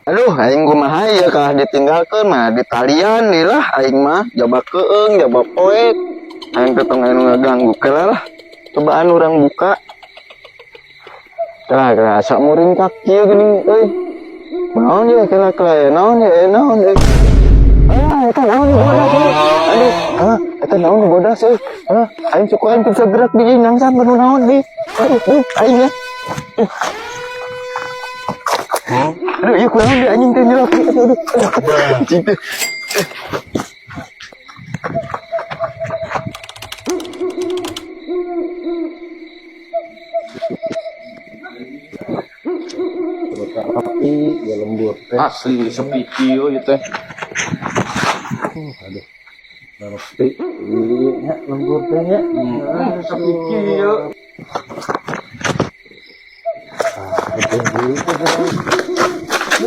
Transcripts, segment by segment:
Aduh, aing kumaha ya kah ditinggalkeun mah di talian deui lah aing mah jaba keung, jaba poek. Aing teh tong anu ngaganggu kela lah. Cobaan urang buka. Tah asa muring kaki geuning euy. Naon ye kela ya? Naon ye? Eta naon bodas euy. Aduh, eta naon bodas euy. Aing suku aing bisa gerak di ieu nangsan banu naon deui. Aduh, aing ya. Aduh, iya kurang dia anjing teh nyelak. Aduh. Anjing teh. Tapi ya lembur teh. Asli sepi kieu ieu teh. Aduh. Sepi. Iya, lembur teh nya. Sepi kieu.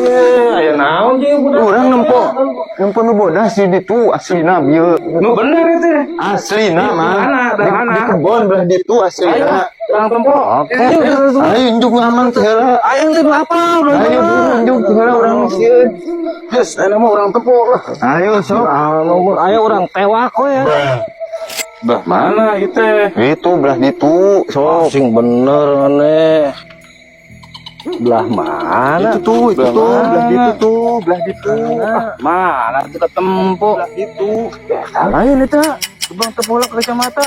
Aya naon jeung budak? Urang nempo nu bodas di ditu aslina bieu. Nu bener itu. Aslina mah. Dahana. Di kebon belah ditu aslina. Urang tempo. Oke. Ayo unjuk ngaman teh heula. Aya teh apa? Ayo unjuk heula urang sieun. Geus aya mah urang tempo lah. Ayo sok. Aya urang tewak we. Bah mana ieu teh? Itu belah ditu sok. Sing bener aneh. Belah mana? Itu tuh, belah ditu. Mana kita tempo? Belah ditu. Ayo nih tak, kebang tepolak ke kacamata.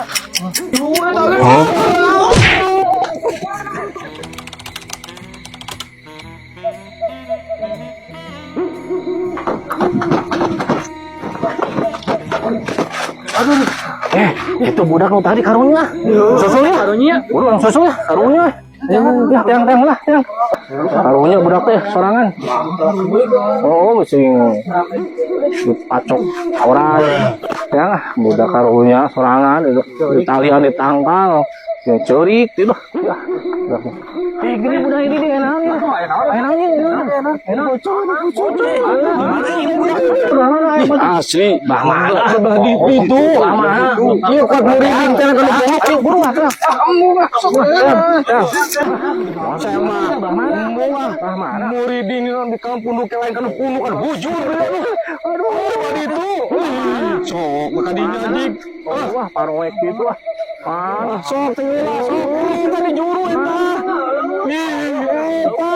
Aduh, itu budak nu tadi karunya. Susunya, karunya. Urang susunya, karunya. Tiang lah, tiang. Karunya budak teh sorangan. Oh, sing dipacok orang. Ya, budak karunya sorangan itu di talian di tangkal. Yang cerik itu. Gini budak ini enaknya. Asli, bahana sebelah itu, bahana. Iya, kuat muridin teh kalau bohong, buru mah. Saya mah, bahana. Muridin di kampung nu lain kan punu kan bujur. Aduh, itu. Sok, makadinya dik. Wah, paroek gitu ah. Sok teh, sok. Tadi juru eta. Ih, eta.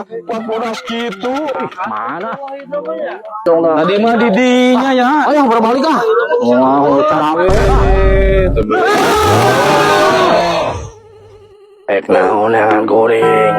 Kuat bodas gitu. Mana? Tadi mah didinya ya. Ayo berbalik ah. Mau tarawih. Ek naon yang goreng.